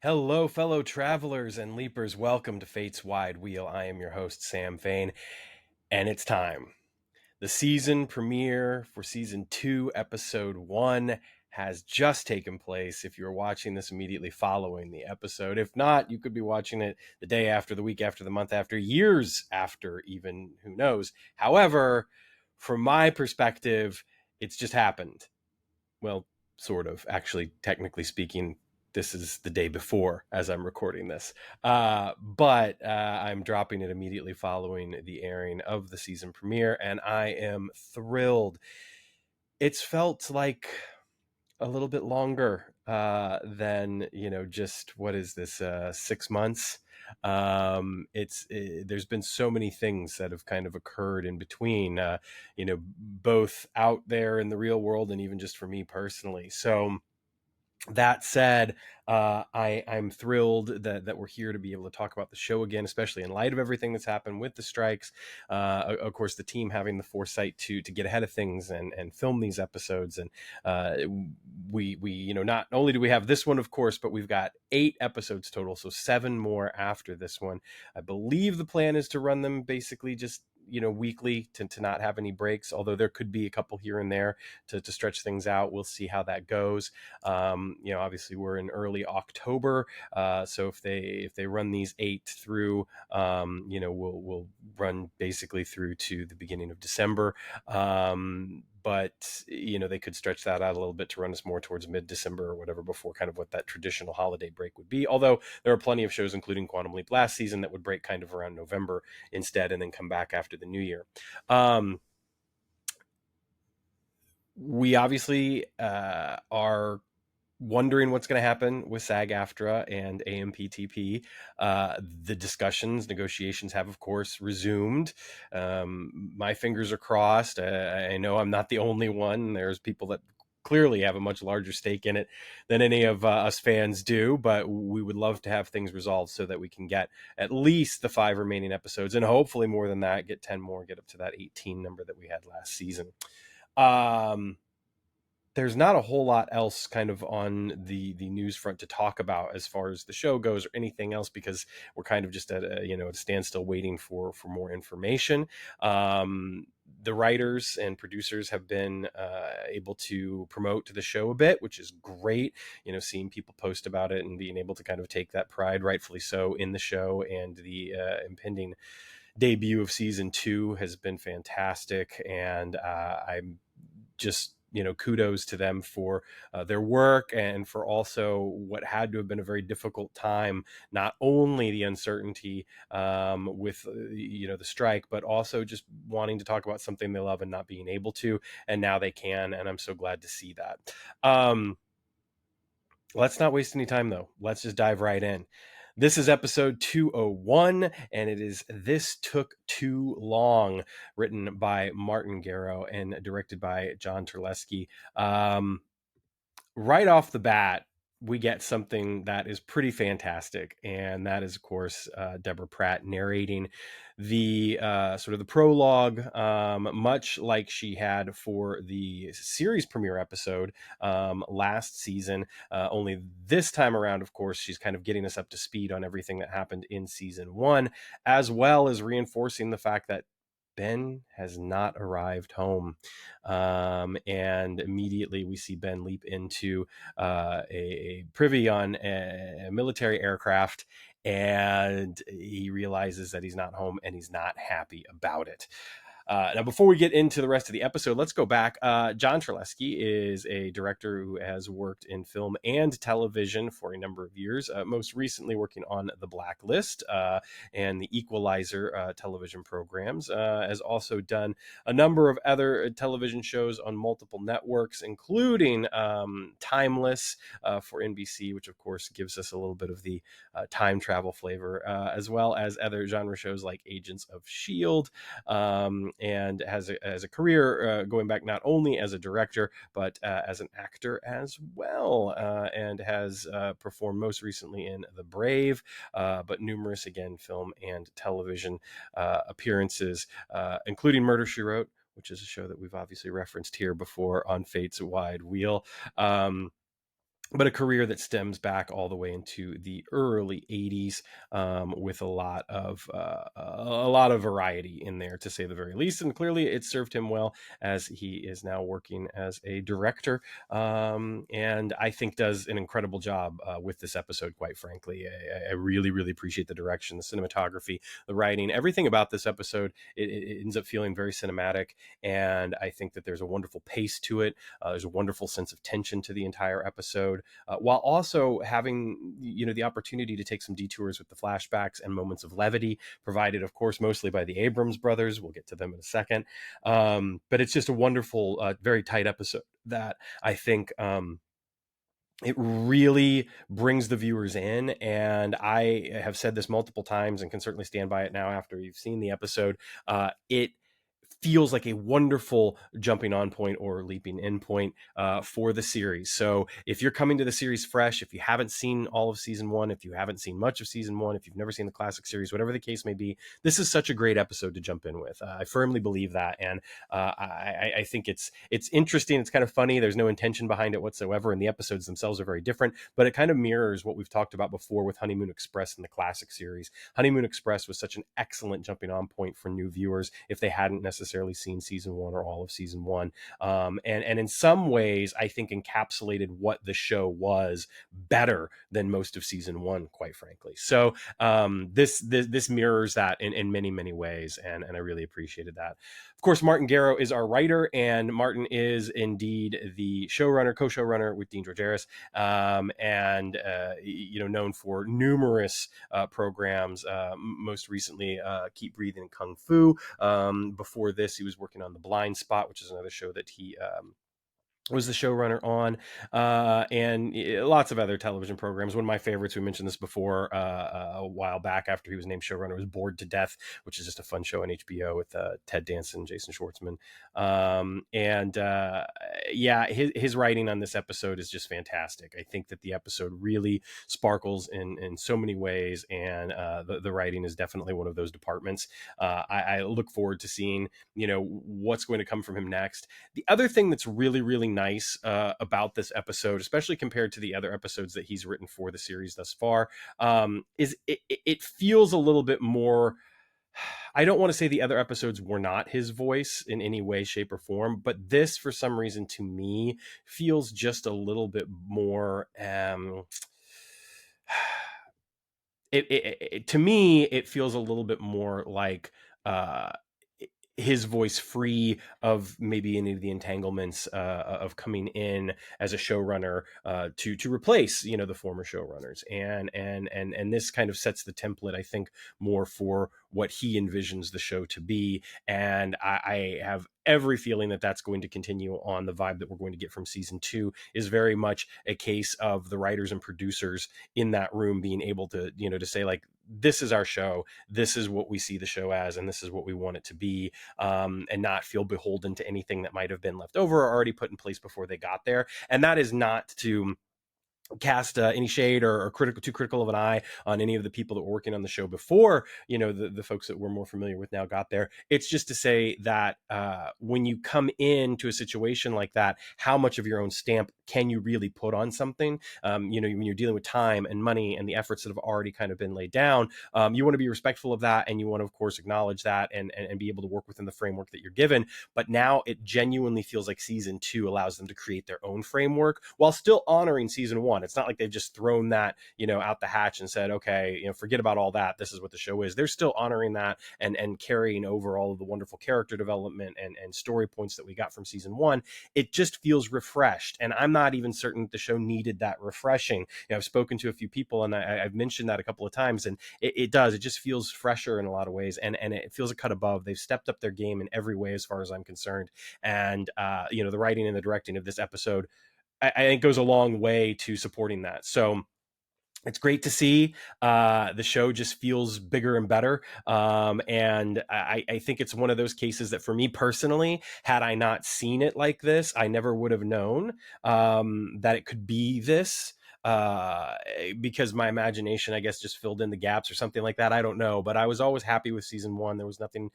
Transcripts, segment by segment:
Hello, fellow travelers and leapers. Welcome to Fate's Wide Wheel. I am your host, Sam Fain, and it's time. The season premiere for season 2, episode 1 has just taken place. If you're watching this immediately following the episode, if not, you could be watching it the day after, the week after, the month after, years after, even, who knows. However, from my perspective, it's just happened. Well, sort of. Actually, technically speaking, this is the day before as I'm recording this. But I'm dropping it immediately following the airing of the season premiere, and I am thrilled. It's felt like a little bit longer than, just what is this, 6 months. There's been so many things that have kind of occurred in between, both out there in the real world and even just for me personally. So that said, I'm thrilled that we're here to be able to talk about the show again, especially in light of everything that's happened with the strikes. Of course, the team having the foresight to get ahead of things and film these episodes. And we not only do we have this one, of course, but we've got 8 episodes total, so 7 more after this one. I believe the plan is to run them basically just weekly to not have any breaks, although there could be a couple here and there to stretch things out. We'll see how that goes. Obviously we're in early October, so if they run these 8 through, we'll run basically through to the beginning of December. But they could stretch that out a little bit to run us more towards mid-December or whatever, before kind of what that traditional holiday break would be. Although there are plenty of shows, including Quantum Leap last season, that would break kind of around November instead, and then come back after the new year. We obviously are wondering what's going to happen with SAG-AFTRA and AMPTP. The negotiations have, of course, resumed. My fingers are crossed. I know I'm not the only one. There's people that clearly have a much larger stake in it than any of us fans do, but we would love to have things resolved so that we can get at least the 5 remaining episodes, and hopefully more than that, get 10 more, get up to that 18 number that we had last season. There's not a whole lot else kind of on the news front to talk about as far as the show goes or anything else, because we're kind of just at a standstill waiting for more information. The writers and producers have been able to promote to the show a bit, which is great. Seeing people post about it and being able to kind of take that pride, rightfully so, in the show, and the impending debut of season 2 has been fantastic. And I'm just, kudos to them for their work, and for also what had to have been a very difficult time, not only the uncertainty with the strike, but also just wanting to talk about something they love and not being able to, and now they can, and I'm so glad to see that. Let's not waste any time, though. Let's just dive right in. This is episode 201, and it is This Took Too Long, written by Martin Garrow and directed by John Terlesky. Right off the bat, we get something that is pretty fantastic, and that is, of course, Deborah Pratt narrating the sort of the prologue, much like she had for the series premiere episode last season. Only this time around, of course, she's kind of getting us up to speed on everything that happened in season 1, as well as reinforcing the fact that Ben has not arrived home. And immediately we see Ben leap into a privy on a military aircraft, and he realizes that he's not home, and he's not happy about it. Now, before we get into the rest of the episode, let's go back. John Terlesky is a director who has worked in film and television for a number of years, most recently working on The Blacklist and the Equalizer television programs. Has also done a number of other television shows on multiple networks, including Timeless for NBC, which, of course, gives us a little bit of the time travel flavor, as well as other genre shows like Agents of S.H.I.E.L.D., and has a career going back not only as a director, but as an actor as well, and has performed most recently in The Brave, but numerous, again, film and television appearances, including Murder, She Wrote, which is a show that we've obviously referenced here before on Fate's Wide Wheel. but a career that stems back all the way into the early 80s, with a lot of variety in there, to say the very least. And clearly it served him well, as he is now working as a director, and I think does an incredible job with this episode. Quite frankly, I really, really appreciate the direction, the cinematography, the writing, everything about this episode. It ends up feeling very cinematic, and I think that there's a wonderful pace to it. There's a wonderful sense of tension to the entire episode, while also having, the opportunity to take some detours with the flashbacks and moments of levity, provided, of course, mostly by the Abrams brothers. We'll get to them in a second. But it's just a wonderful, very tight episode that I think, it really brings the viewers in. And I have said this multiple times and can certainly stand by it now after you've seen the episode. It feels like a wonderful jumping on point or leaping in point for the series. So if you're coming to the series fresh, if you haven't seen all of season one, if you haven't seen much of season one, if you've never seen the classic series, whatever the case may be, this is such a great episode to jump in with. I firmly believe that. And I think it's interesting. It's kind of funny. There's no intention behind it whatsoever. And the episodes themselves are very different, but it kind of mirrors what we've talked about before with Honeymoon Express in the classic series. Honeymoon Express was such an excellent jumping on point for new viewers if they hadn't necessarily seen season one or all of season one, and in some ways I think encapsulated what the show was better than most of season one, quite frankly. So this mirrors that in many ways, and I really appreciated that. Of course, Martin Garrow is our writer, and Martin is indeed the showrunner, co-showrunner with Dean Georgaris, and known for numerous programs. Most recently, Keep Breathing and Kung Fu. Before this, he was working on The Blind Spot, which is another show that he was the showrunner on, and lots of other television programs. One of my favorites, we mentioned this before a while back after he was named showrunner, was Bored to Death, which is just a fun show on HBO with Ted Danson, Jason Schwartzman. His writing on this episode is just fantastic. I think that the episode really sparkles in so many ways, and the writing is definitely one of those departments. I look forward to seeing, what's going to come from him next. The other thing that's really, really nice about this episode, especially compared to the other episodes that he's written for the series thus far, is it feels a little bit more. I don't want to say the other episodes were not his voice in any way, shape, or form, but this, for some reason, to me, feels just a little bit more. To me, it feels a little bit more like his voice, free of maybe any of the entanglements of coming in as a showrunner to replace the former showrunners, and this kind of sets the template, I think, more for what he envisions the show to be. And I have every feeling that that's going to continue on. The vibe that we're going to get from season 2 is very much a case of the writers and producers in that room being able to to say, like, this is our show, this is what we see the show as, and this is what we want it to be, and not feel beholden to anything that might have been left over or already put in place before they got there. And that is not to cast any shade or too critical of an eye on any of the people that were working on the show before the folks that we're more familiar with now got there. It's just to say that when you come into a situation like that, how much of your own stamp can you really put on something? When you're dealing with time and money and the efforts that have already kind of been laid down, you want to be respectful of that, and you want to, of course, acknowledge that and be able to work within the framework that you're given. But now it genuinely feels like season 2 allows them to create their own framework while still honoring season 1. It's not like they've just thrown that, out the hatch and said, okay, forget about all that. This is what the show is. They're still honoring that and carrying over all of the wonderful character development and story points that we got from season 1. It just feels refreshed. And I'm not even certain the show needed that refreshing. I've spoken to a few people, and I've mentioned that a couple of times, and it does. It just feels fresher in a lot of ways. And it feels a cut above. They've stepped up their game in every way, as far as I'm concerned. And, the writing and the directing of this episode, I think, goes a long way to supporting that. So it's great to see. The show just feels bigger and better. And I think it's one of those cases that, for me personally, had I not seen it like this, I never would have known that it could be this. because my imagination, I guess, just filled in the gaps or something like that. I don't know, but I was always happy with season one. There was nothing,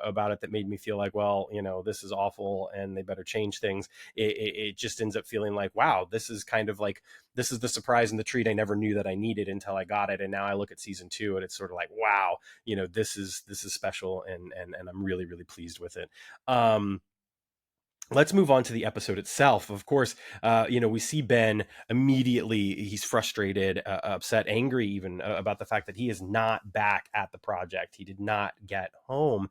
about it that made me feel like, well, this is awful and they better change things. It just ends up feeling like, wow, this is kind of like, this is the surprise and the treat I never knew that I needed until I got it. And now I look at season two and it's sort of like, wow, this is special, and I'm really, really pleased with it. Let's move on to the episode itself. Of course, we see Ben immediately. He's frustrated, upset, angry even about the fact that he is not back at the project. He did not get home.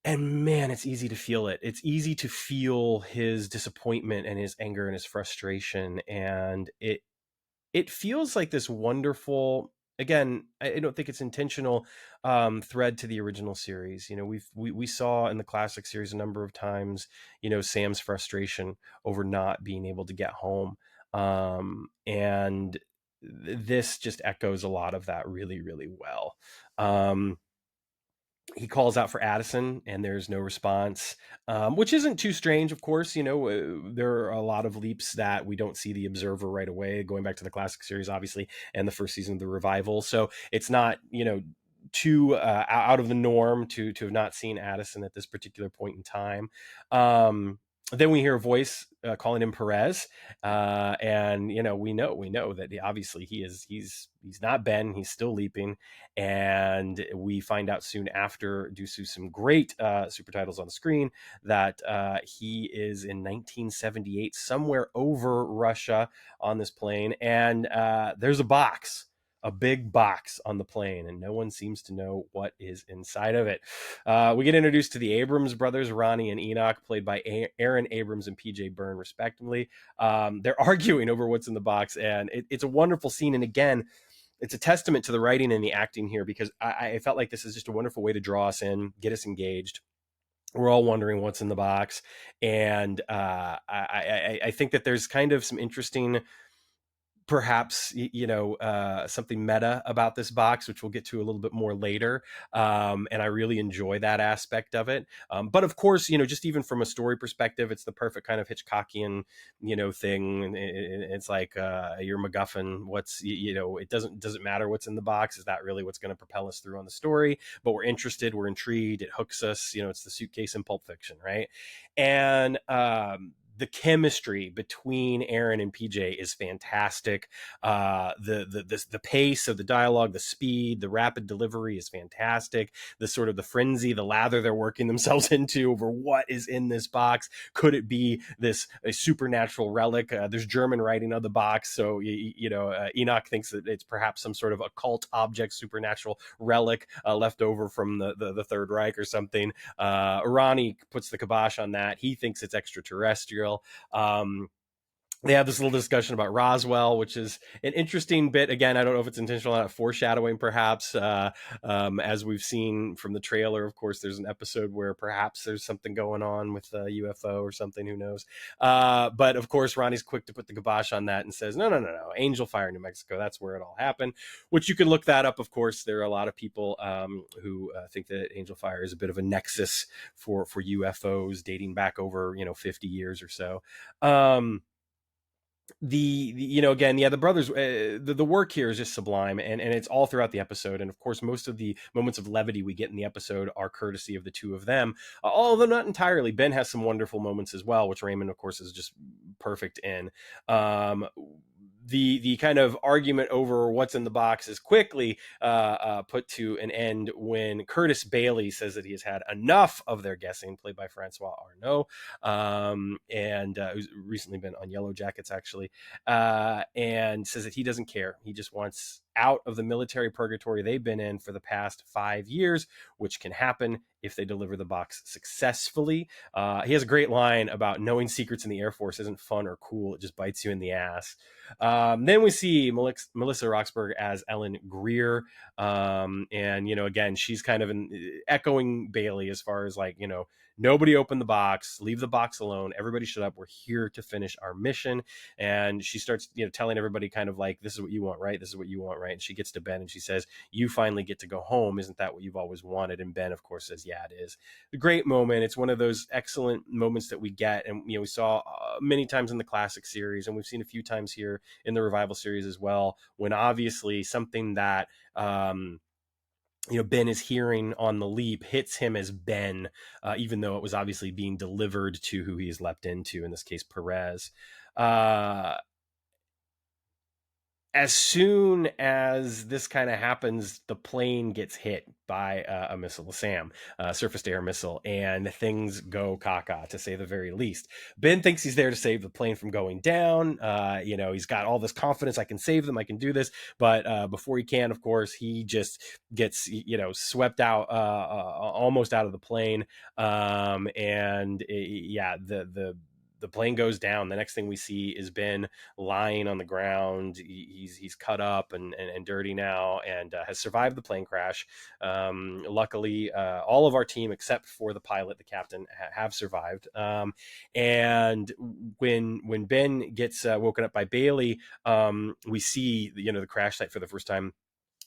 And man, it's easy to feel it. It's easy to feel his disappointment and his anger and his frustration. And it feels like this wonderful, again, I don't think it's intentional, thread to the original series. We saw in the classic series a number of times, Sam's frustration over not being able to get home, and this just echoes a lot of that really, really well. He calls out for Addison and there's no response, which isn't too strange, of course. There are a lot of leaps that we don't see the observer right away, going back to the classic series, obviously, and the first season of the revival. So it's not, too out of the norm to have not seen Addison at this particular point in time. Then we hear a voice calling him Perez, and we know that obviously he's not Ben. He's still leaping, and we find out soon after, due to some great super titles on the screen, that he is in 1978, somewhere over Russia on this plane, and there's a big box on the plane, and no one seems to know what is inside of it. We get introduced to the Abrams brothers, Ronnie and Enoch, played by Aaron Abrams and PJ Byrne, respectively. They're arguing over what's in the box, and it's a wonderful scene. And again, it's a testament to the writing and the acting here, because I felt like this is just a wonderful way to draw us in, get us engaged. We're all wondering what's in the box, and I think that there's kind of some interesting, perhaps, something meta about this box, which we'll get to a little bit more later, and I really enjoy that aspect of it. But of course, just even from a story perspective, it's the perfect kind of Hitchcockian thing. It's like your MacGuffin. It doesn't matter what's in the box. Is that really what's going to propel us through on the story? But we're interested, we're intrigued, it hooks us. It's the suitcase in Pulp Fiction, right? And the chemistry between Aaron and PJ is fantastic. The pace of the dialogue, the speed, the rapid delivery is fantastic. The sort of the frenzy, the lather they're working themselves into over what is in this box. Could it be a supernatural relic? There's German writing on the box, so Enoch thinks that it's perhaps some sort of occult object, supernatural relic left over from the Third Reich or something. Ronnie puts the kibosh on that. He thinks it's extraterrestrial. They have this little discussion about Roswell, which is an interesting bit. Again, I don't know if it's intentional or not, foreshadowing, perhaps. As we've seen from the trailer, of course, there's an episode where perhaps there's something going on with a UFO or something, who knows. But of course, Ronnie's quick to put the kibosh on that and says, no, Angel Fire, New Mexico, that's where it all happened, which you can look that up. Of course, there are a lot of people who think that Angel Fire is a bit of a nexus for UFOs dating back over 50 years or so. The brothers, the work here is just sublime, and it's all throughout the episode. And of course, most of the moments of levity we get in the episode are courtesy of the two of them, although not entirely. Ben has some wonderful moments as well, which Raymond, of course, is just perfect in. The kind of argument over what's in the box is quickly put to an end when Curtis Bailey says that he has had enough of their guessing, played by Francois Arnault, and who's recently been on Yellow Jackets, actually, and says that he doesn't care. He just wants out of the military purgatory they've been in for the past 5 years, which can happen if they deliver the box successfully. He has a great line about knowing secrets in the Air Force isn't fun or cool. It just bites you in the ass. Then we see Melissa Roxburgh as Ellen Greer. And, again, she's kind of echoing Bailey as far as nobody open the box, leave the box alone, everybody shut up, we're here to finish our mission. And she starts, telling everybody kind of like, this is what you want, right? This is what you want, right? And she gets to Ben and she says, you finally get to go home. Isn't that what you've always wanted? And Ben, of course, says, yeah, it is. A great moment. It's one of those excellent moments that we get. And, we saw many times in the classic series, and we've seen a few times here in the revival series as well, when obviously something that, Ben is hearing on the leap hits him as Ben, even though it was obviously being delivered to who he's leapt into, in this case, Perez. As soon as this kind of happens, the plane gets hit by a missile, a SAM, surface-to-air missile, and things go caca, to say the very least. Ben thinks he's there to save the plane from going down. He's got all this confidence, I can save them, I can do this. But before he can, of course, he just gets, swept out, almost out of the plane. The plane goes down. The next thing we see is Ben lying on the ground. He's cut up and dirty now, and has survived the plane crash. Luckily, all of our team, except for the pilot, the captain, have survived. And when Ben gets woken up by Bailey, we see the crash site for the first time.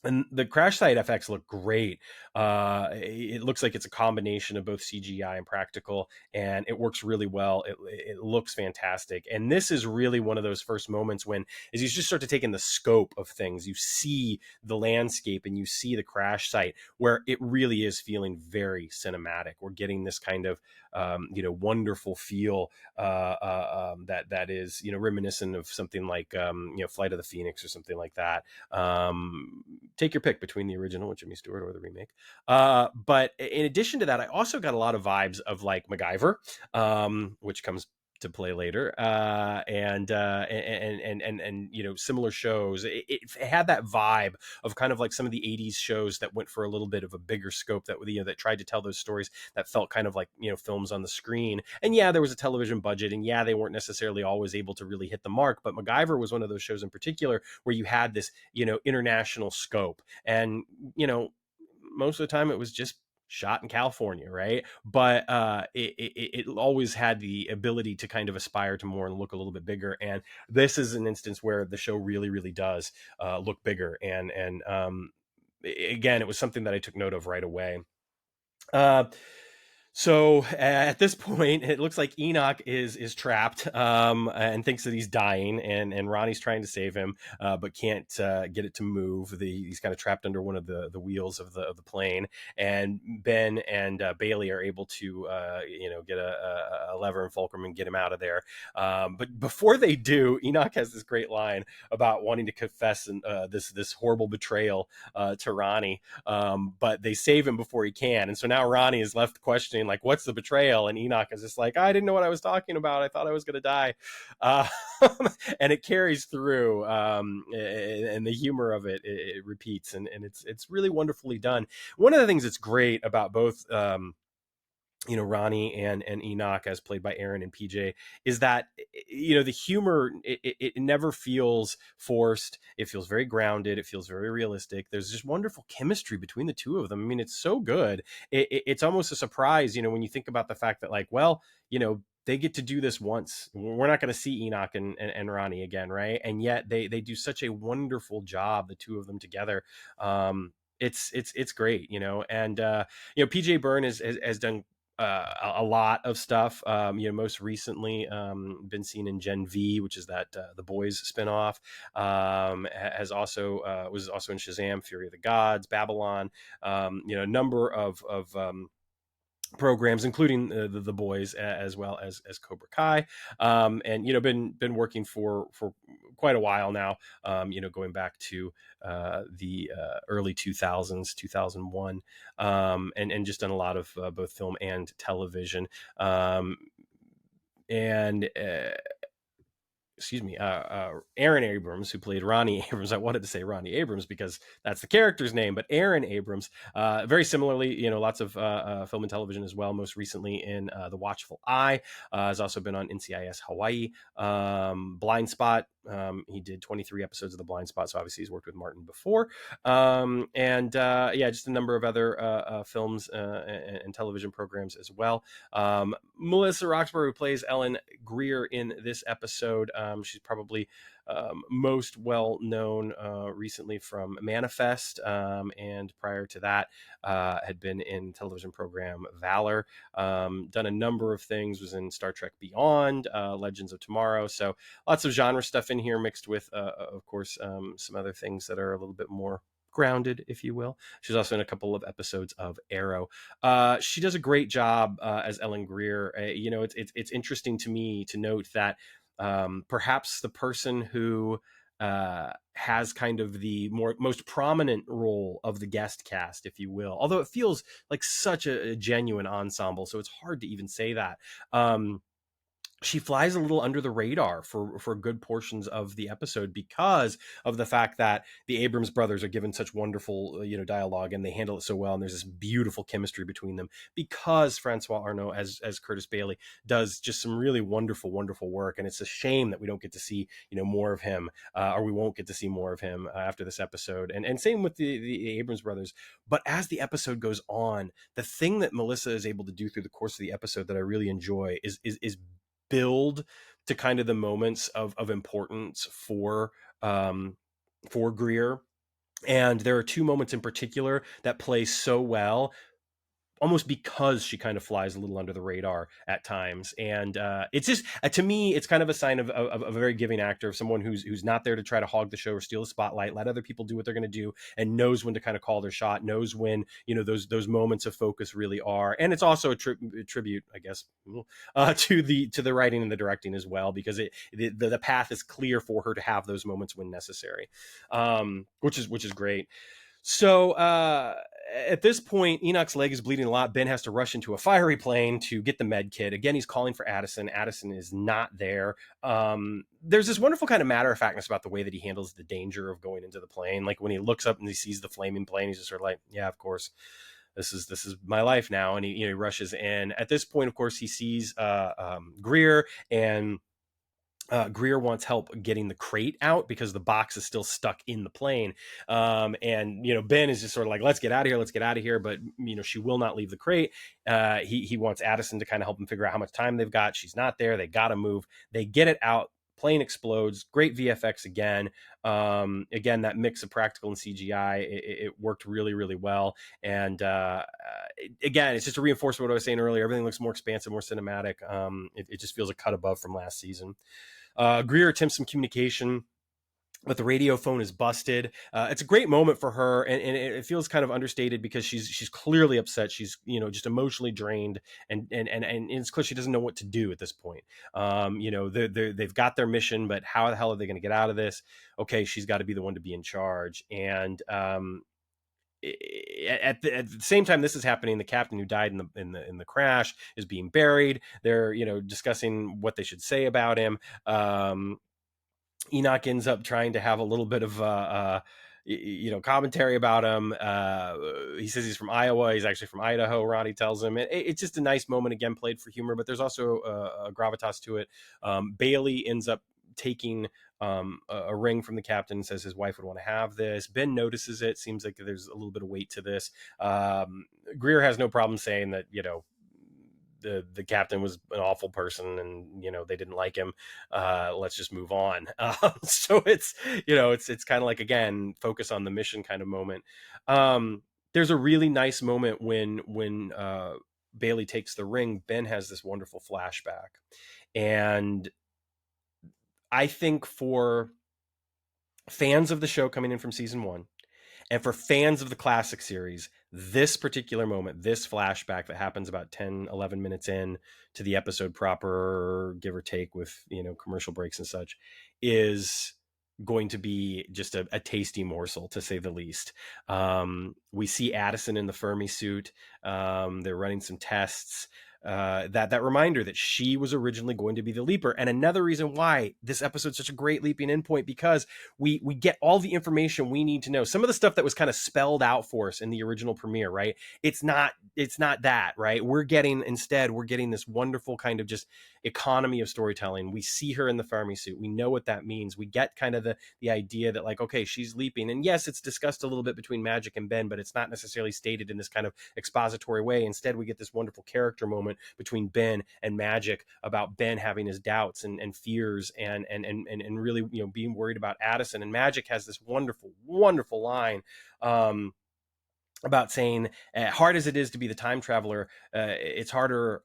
And the crash site FX look great. It looks like it's a combination of both CGI and practical, and it works really well. It looks fantastic. And this is really one of those first moments when, as you just start to take in the scope of things, you see the landscape and you see the crash site, where it really is feeling very cinematic. We're getting this kind of wonderful feel that is reminiscent of something like Flight of the Phoenix or something like that. Take your pick between the original with Jimmy Stewart or the remake. But in addition to that, I also got a lot of vibes of like MacGyver, which comes to play later, and similar shows. It had that vibe of kind of like some of the 80s shows that went for a little bit of a bigger scope, that that tried to tell those stories that felt kind of like films on the screen. And yeah, there was a television budget, and yeah, they weren't necessarily always able to really hit the mark, but MacGyver was one of those shows in particular where you had this international scope. And most of the time it was just shot in California, right? But it always had the ability to kind of aspire to more and look a little bit bigger. And this is an instance where the show really, really does look bigger. And again, it was something that I took note of right away. So at this point, it looks like Enoch is trapped and thinks that he's dying, and Ronnie's trying to save him, but can't get it to move. He's kind of trapped under one of the wheels of the plane, and Ben and Bailey are able to get a lever and fulcrum and get him out of there. But before they do, Enoch has this great line about wanting to confess this horrible betrayal to Ronnie, but they save him before he can, and so now Ronnie is left questioning, like, what's the betrayal? And Enoch is just like, I didn't know what I was talking about. I thought I was going to die. And it carries through, and the humor of it repeats, and it's really wonderfully done. One of the things that's great about both Ronnie and Enoch, as played by Aaron and PJ, is that the humor, it never feels forced. It feels very grounded. It feels very realistic. There's just wonderful chemistry between the two of them. I mean, it's so good. It's almost a surprise, when you think about the fact that, like, well, they get to do this once. We're not going to see Enoch and Ronnie again, right? And yet they do such a wonderful job, the two of them together. It's great, and PJ Byrne has done a lot of stuff. Most recently been seen in Gen V, which is that the Boys spinoff. Was also in Shazam, Fury of the Gods, Babylon. A number of programs, including the Boys, as well as Cobra Kai, and been working for quite a while now, going back to the early 2000s, 2001, and just done a lot of both film and television, and Aaron Abrams, who played Ronnie Abrams. I wanted to say Ronnie Abrams because that's the character's name, but Aaron Abrams, very similarly, lots of film and television as well. Most recently in The Watchful Eye, has also been on NCIS Hawaii, Blind Spot, He did 23 episodes of The Blind Spot, so obviously he's worked with Martin before. Just a number of other films and television programs as well. Melissa Roxburgh, who plays Ellen Greer in this episode, she's probably most well known recently from Manifest, and prior to that had been in television program Valor. Done a number of things, was in Star Trek Beyond, Legends of Tomorrow. So lots of genre stuff in here mixed with, of course, some other things that are a little bit more grounded, if you will. She's also in a couple of episodes of Arrow. She does a great job as Ellen Greer. It's interesting to me to note that perhaps the person who has kind of the most prominent role of the guest cast, if you will, although it feels like such a genuine ensemble, so it's hard to even say that. She flies a little under the radar for good portions of the episode because of the fact that the Abrams brothers are given such wonderful, dialogue, and they handle it so well. And there's this beautiful chemistry between them because Francois Arnault as Curtis Bailey does just some really wonderful, wonderful work. And it's a shame that we don't get to see, more of him, or we won't get to see more of him after this episode. And same with the Abrams brothers. But as the episode goes on, the thing that Melissa is able to do through the course of the episode that I really enjoy is build to kind of the moments of importance for Greer. And there are two moments in particular that play so well, almost because she kind of flies a little under the radar at times. And it's just, to me, it's kind of a sign of a very giving actor, of someone who's not there to try to hog the show or steal the spotlight, let other people do what they're going to do, and knows when to kind of call their shot, knows when, those moments of focus really are. And it's also a tribute, I guess, to the writing and the directing as well, because the path is clear for her to have those moments when necessary, which is great. So at this point, Enoch's leg is bleeding a lot. Ben has to rush into a fiery plane to get the med kit. Again, he's calling for Addison. Addison is not there. There's this wonderful kind of matter-of-factness about the way that he handles the danger of going into the plane. Like when he looks up and he sees the flaming plane, he's just sort of like, yeah, of course. This is my life now. And he rushes in. At this point, of course, he sees Greer, and Greer wants help getting the crate out because the box is still stuck in the plane. And Ben is just sort of like, let's get out of here. But, she will not leave the crate. He wants Addison to kind of help him figure out how much time they've got. She's not there. They got to move. They get it out. Plane explodes. Great VFX again. Again, that mix of practical and CGI, it worked really, really well. And again, it's just a reinforcement of what I was saying earlier. Everything looks more expansive, more cinematic. It just feels a cut above from last season. Greer attempts some communication, but the radio phone is busted. It's a great moment for her, and it feels kind of understated because she's clearly upset. She's just emotionally drained, and it's clear she doesn't know what to do at this point. They've got their mission, but how the hell are they going to get out of this? Okay, she's got to be the one to be in charge, and at the same time this is happening, the captain who died in the crash is being buried. They're discussing what they should say about him. Enoch ends up trying to have a little bit of commentary about him. He says he's from Iowa. He's actually from Idaho, Ronnie tells him. It's just a nice moment, again, played for humor, but there's also a gravitas to it. Bailey ends up taking a ring from the captain and says his wife would want to have this. Ben notices it. Seems like there's a little bit of weight to this. Greer has no problem saying that, the captain was an awful person and, they didn't like him. Let's just move on. So it's kind of like, again, focus on the mission kind of moment. There's a really nice moment when Bailey takes the ring. Ben has this wonderful flashback. And I think for fans of the show coming in from season 1, and for fans of the classic series, this particular moment, this flashback that happens about 10, 11 minutes in to the episode proper, give or take, with, commercial breaks and such, is going to be just a tasty morsel, to say the least. We see Addison in the Fermi suit. They're running some tests. That reminder that she was originally going to be the leaper. And another reason why this episode's such a great leaping in point, because we get all the information we need to know. Some of the stuff that was kind of spelled out for us in the original premiere, right? It's not that, right? We're getting this wonderful kind of just economy of storytelling. We see her in the farming suit. We know what that means. We get kind of the idea that like, okay, she's leaping. And yes, it's discussed a little bit between Magic and Ben, but it's not necessarily stated in this kind of expository way. Instead, we get this wonderful character moment between Ben and Magic about Ben having his doubts and fears and really, you know, being worried about Addison. And Magic has this wonderful, wonderful line about saying, hard as it is to be the time traveler, it's harder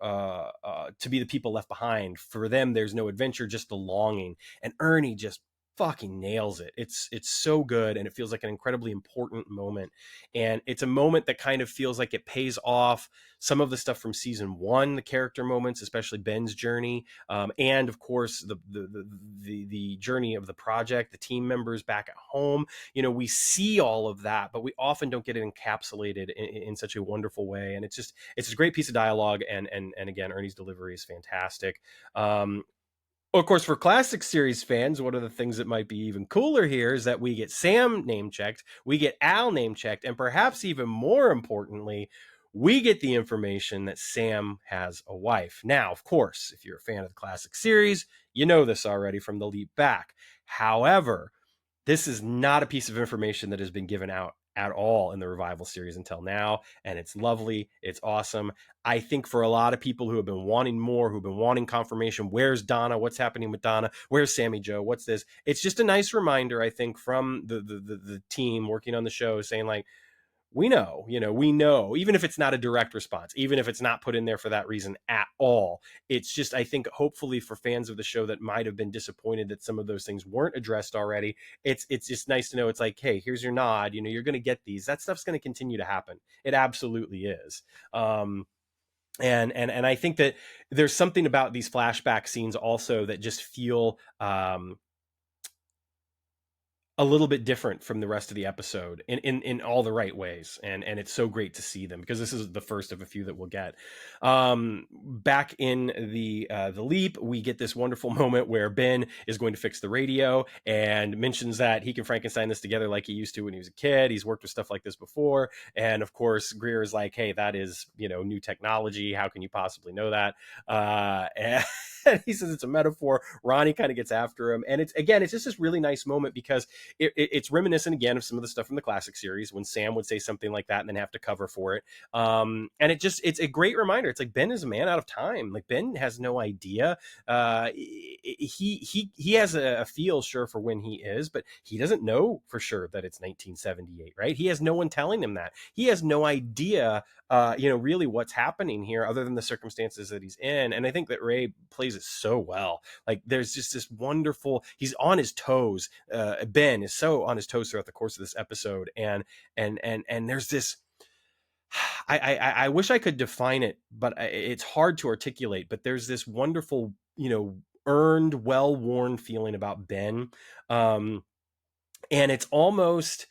to be the people left behind. For them, there's no adventure, just the longing. And Ernie just fucking nails it. It's so good, and it feels like an incredibly important moment. And it's a moment that kind of feels like it pays off some of the stuff from season one, the character moments, especially Ben's journey, and of course the journey of the project, the team members back at home. You know, we see all of that, but we often don't get it encapsulated in such a wonderful way. And it's a great piece of dialogue. And again, Ernie's delivery is fantastic. Of course, for classic series fans, one of the things that might be even cooler here is that we get Sam name checked, we get Al name checked, and perhaps even more importantly, we get the information that Sam has a wife. Now, of course, if you're a fan of the classic series, you know this already from the leap back. However, this is not a piece of information that has been given out at all in the revival series until now, and it's lovely. It's awesome. I think for a lot of people who have been wanting more, who've been wanting confirmation, where's Donna? What's happening with Donna? Where's Sammy Joe? What's this? It's just a nice reminder, I think, from the team working on the show saying like, we know, even if it's not a direct response, even if it's not put in there for that reason at all. It's just, I think, hopefully for fans of the show that might have been disappointed that some of those things weren't addressed already, it's just nice to know. It's like, hey, here's your nod. You know, you're going to get these. That stuff's going to continue to happen. It absolutely is. And I think that there's something about these flashback scenes also that just feel a little bit different from the rest of the episode in all the right ways. And it's so great to see them because this is the first of a few that we'll get. Back in the leap, we get this wonderful moment where Ben is going to fix the radio and mentions that he can Frankenstein this together like he used to when he was a kid. He's worked with stuff like this before. And of course, Greer is like, hey, that is, new technology. How can you possibly know that? And he says it's a metaphor. Ronnie kind of gets after him. And it's just this really nice moment because it's reminiscent again of some of the stuff from the classic series when Sam would say something like that and then have to cover for it. And it's a great reminder. It's like Ben is a man out of time. Like Ben has no idea. He has a feel sure for when he is, but he doesn't know for sure that it's 1978, right? He has no one telling him that. He has no idea, really what's happening here other than the circumstances that he's in. And I think that Ray plays it so well. Like there's just this wonderful, he's on his toes. Ben is so on his toes throughout the course of this episode. And there's this, I wish I could define it, but it's hard to articulate, but there's this wonderful, earned, well-worn feeling about Ben. And it's almost,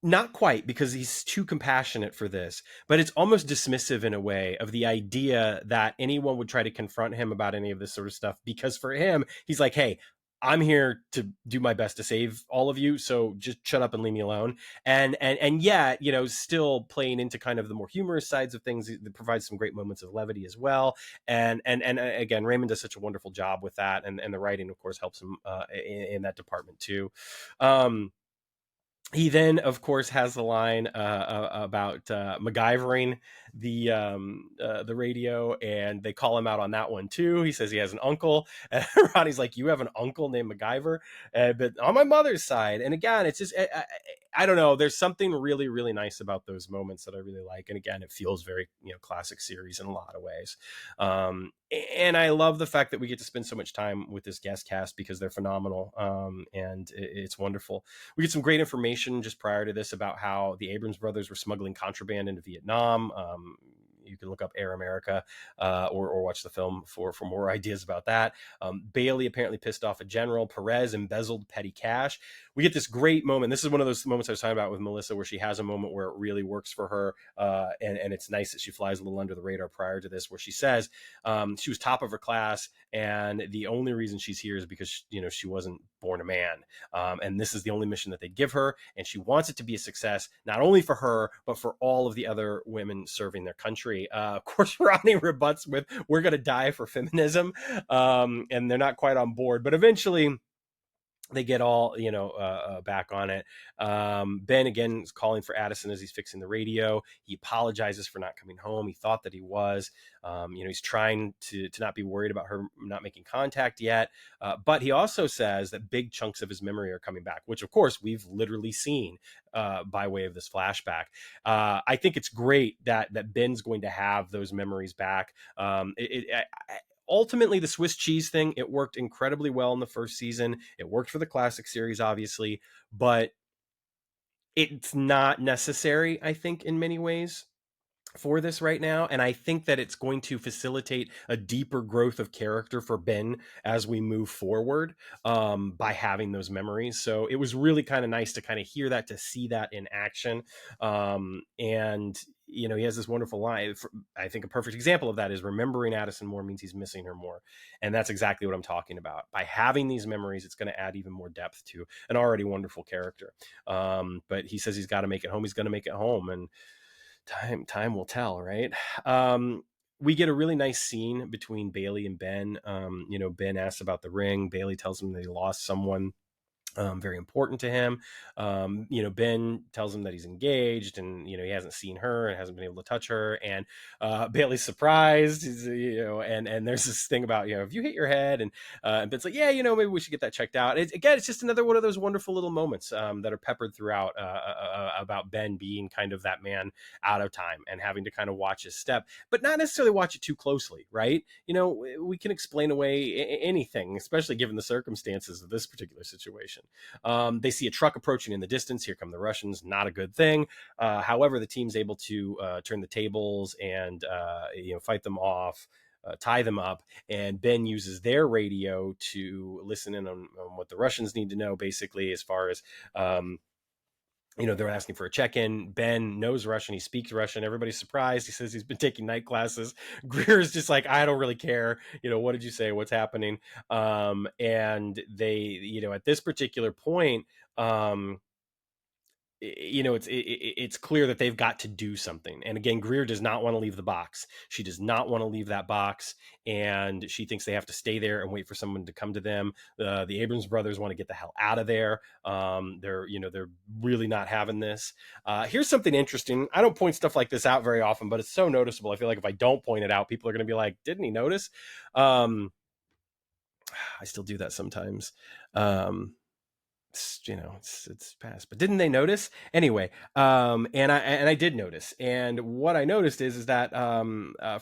not quite, because he's too compassionate for this, but it's almost dismissive in a way of the idea that anyone would try to confront him about any of this sort of stuff, because for him, he's like, hey, I'm here to do my best to save all of you, so just shut up and leave me alone. And yet, still playing into kind of the more humorous sides of things that provides some great moments of levity as well. And again, Raymond does such a wonderful job with that, and the writing, of course, helps him in that department too. He then, of course, has the line about MacGyvering the radio, and they call him out on that one too. He says he has an uncle. And Ronnie's like, "You have an uncle named MacGyver?" But on my mother's side. And again, it's just I don't know. There's something really, really nice about those moments that I really like. And again, it feels very classic series in a lot of ways. And I love the fact that we get to spend so much time with this guest cast because they're phenomenal. And it's wonderful. We get some great information just prior to this about how the Abrams brothers were smuggling contraband into Vietnam. You can look up Air America or watch the film for more ideas about that. Bailey apparently pissed off a general. Perez embezzled petty cash. We get this great moment. This is one of those moments I was talking about with Melissa where she has a moment where it really works for her. And it's nice that she flies a little under the radar prior to this, where she says she was top of her class. And the only reason she's here is because, she wasn't born a man. And this is the only mission that they give her. And she wants it to be a success, not only for her, but for all of the other women serving their country. Of course, Ronnie rebuts with, we're going to die for feminism. And they're not quite on board. But eventually, they get all back on it. Ben again is calling for Addison as he's fixing the radio. He apologizes for not coming home. He thought that he was. He's trying to not be worried about her not making contact yet. But he also says that big chunks of his memory are coming back, which of course we've literally seen by way of this flashback. I think it's great that Ben's going to have those memories back. Ultimately, the Swiss cheese thing, it worked incredibly well in the first season. It worked for the classic series, obviously, but it's not necessary, I think, in many ways for this right now. And I think that it's going to facilitate a deeper growth of character for Ben as we move forward by having those memories. So it was really kind of nice to kind of hear that, to see that in action. And he has this wonderful line. I think a perfect example of that is remembering Addison more means he's missing her more. And that's exactly what I'm talking about. By having these memories, it's going to add even more depth to an already wonderful character. But he says he's got to make it home. He's going to make it home. And time will tell, right? We get a really nice scene between Bailey and Ben. Ben asks about the ring. Bailey tells him that he lost someone very important to him. Ben tells him that he's engaged and, he hasn't seen her and hasn't been able to touch her. And Bailey's surprised, and there's this thing about, if you hit your head, and Ben's like, yeah, maybe we should get that checked out. It's just another one of those wonderful little moments that are peppered throughout about Ben being kind of that man out of time and having to kind of watch his step, but not necessarily watch it too closely, right? We can explain away anything, especially given the circumstances of this particular situation. They see a truck approaching in the distance. Here come the Russians. Not a good thing. However, the team's able to turn the tables and fight them off, tie them up, and Ben uses their radio to listen in on what the Russians need to know, basically, as far as they're asking for a check-in. Ben knows Russian. He speaks Russian. Everybody's surprised. He says he's been taking night classes. Greer's just like, I don't really care. What did you say? What's happening? And they, at this particular point, it's clear that they've got to do something. And again, Greer does not want to leave the box. She does not want to leave that box. And she thinks they have to stay there and wait for someone to come to them. The Abrams brothers want to get the hell out of there. They're really not having this. Here's something interesting. I don't point stuff like this out very often, but it's so noticeable. I feel like if I don't point it out, people are going to be like, didn't he notice? I still do that sometimes. It's past, but didn't they notice anyway? And I did notice, and what I noticed is that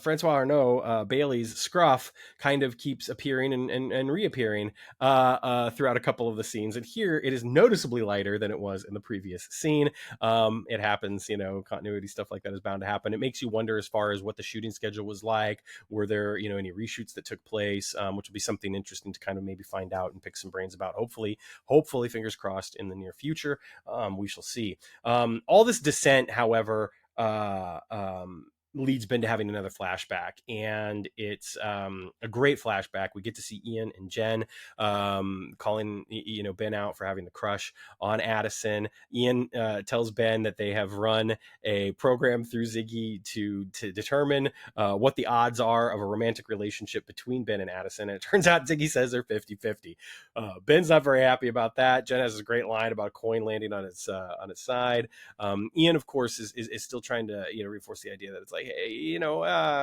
Francois Arnault, Bailey's scruff, kind of keeps appearing and reappearing throughout a couple of the scenes, and here it is noticeably lighter than it was in the previous scene. It happens, continuity stuff like that is bound to happen. It makes you wonder as far as what the shooting schedule was like. Were there any reshoots that took place, which will be something interesting to kind of maybe find out and pick some brains about. Hopefully, fingers crossed, in the near future. We shall see. All this descent, however, leads Ben to having another flashback, and it's a great flashback. We get to see Ian and Jen calling Ben out for having the crush on Addison. Ian tells Ben that they have run a program through Ziggy to determine what the odds are of a romantic relationship between Ben and Addison, and it turns out Ziggy says they're 50-50. Ben's not very happy about that. Jen has a great line about a coin landing on its side. Ian, of course, is still trying to reinforce the idea that it's like, hey,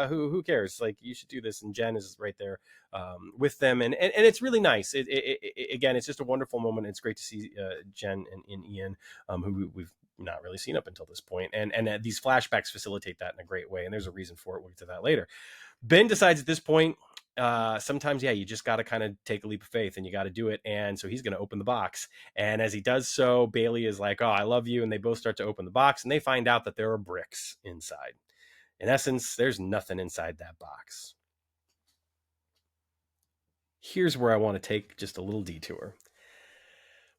who cares? Like, you should do this. And Jen is right there with them, and it's really nice. Again, it's just a wonderful moment. It's great to see Jen and Ian, who we've not really seen up until this point, and these flashbacks facilitate that in a great way. And there's a reason for it. We'll get to that later. Ben decides at this point, sometimes, you just got to kind of take a leap of faith and you got to do it. And so he's going to open the box. And as he does so, Bailey is like, oh, I love you. And they both start to open the box, and they find out that there are bricks inside. In essence, there's nothing inside that box. Here's where I want to take just a little detour.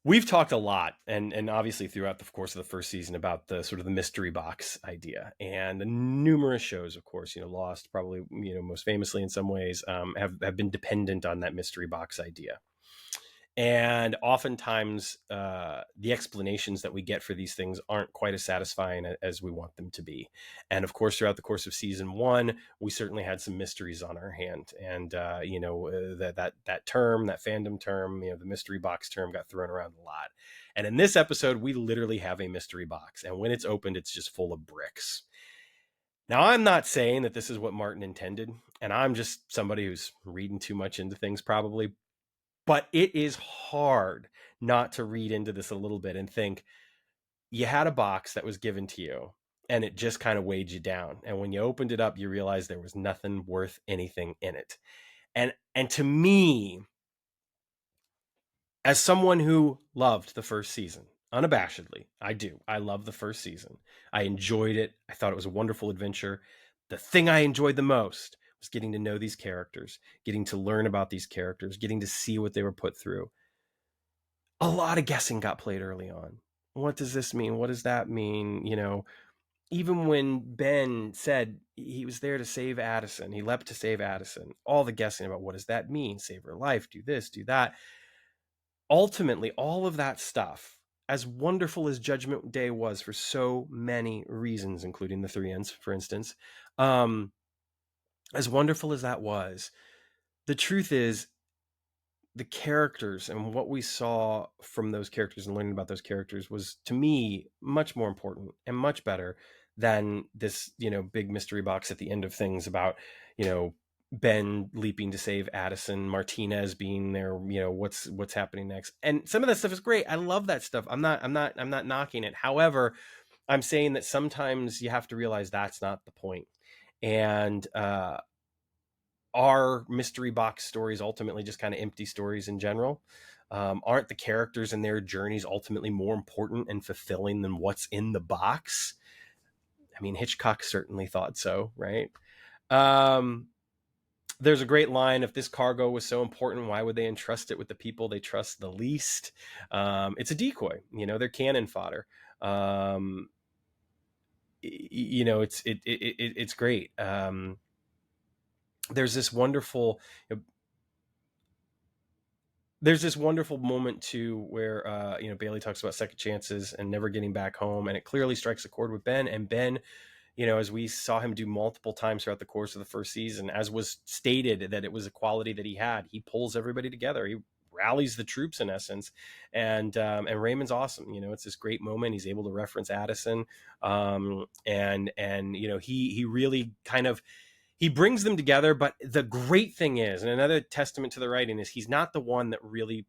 We've talked a lot, and obviously throughout the course of the first season, about the sort of the mystery box idea, and numerous shows, of course, Lost, probably, most famously in some ways, have been dependent on that mystery box idea. And oftentimes, the explanations that we get for these things aren't quite as satisfying as we want them to be. And of course, throughout the course of season 1, we certainly had some mysteries on our hand. And that term, that fandom term, the mystery box term, got thrown around a lot. And in this episode, we literally have a mystery box, and when it's opened, it's just full of bricks. Now, I'm not saying that this is what Martin intended, and I'm just somebody who's reading too much into things, probably. But it is hard not to read into this a little bit and think, you had a box that was given to you and it just kind of weighed you down. And when you opened it up, you realized there was nothing worth anything in it. And to me, as someone who loved the first season, unabashedly, I love the first season. I enjoyed it. I thought it was a wonderful adventure. The thing I enjoyed the most was getting to know these characters, getting to learn about these characters, getting to see what they were put through. A lot of guessing got played early on. What does this mean? What does that mean? Even when Ben said he was there to save Addison, he leapt to save Addison, all the guessing about what does that mean? Save her life, do this, do that. Ultimately, all of that stuff, as wonderful as Judgment Day was for so many reasons, including the 3 ends, for instance, as wonderful as that was, the truth is, the characters and what we saw from those characters and learning about those characters was, to me, much more important and much better than this, big mystery box at the end of things about, Ben leaping to save Addison, Martinez being there, what's happening next. And some of that stuff is great. I love that stuff. I'm not knocking it. However, I'm saying that sometimes you have to realize that's not the point. And are mystery box stories ultimately just kind of empty stories in general? Aren't the characters and their journeys ultimately more important and fulfilling than what's in the box? I mean, Hitchcock certainly thought so, right? There's a great line: if this cargo was so important, why would they entrust it with the people they trust the least? It's a decoy, they're cannon fodder. It's great. There's this wonderful moment too where Bailey talks about second chances and never getting back home, and it clearly strikes a chord with Ben. And Ben, as we saw him do multiple times throughout the course of the first season, as was stated that it was a quality that he had, he pulls everybody together. He rallies the troops in essence. And Raymond's awesome. It's this great moment. He's able to reference Addison. He really kind of, he brings them together. But the great thing is, and another testament to the writing, is he's not the one that really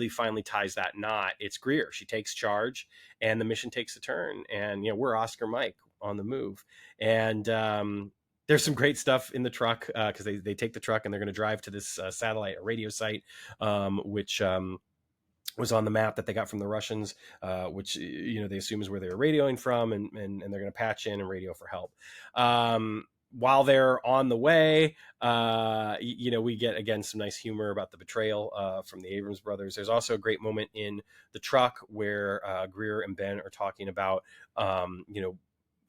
finally ties that knot. It's Greer. She takes charge and the mission takes a turn. And, we're Oscar Mike on the move. And there's some great stuff in the truck because they take the truck and they're going to drive to this satellite, a radio site, which was on the map that they got from the Russians, which, they assume is where they were radioing from, and they're going to patch in and radio for help. While they're on the way, we get, again, some nice humor about the betrayal from the Abrams brothers. There's also a great moment in the truck where Greer and Ben are talking about,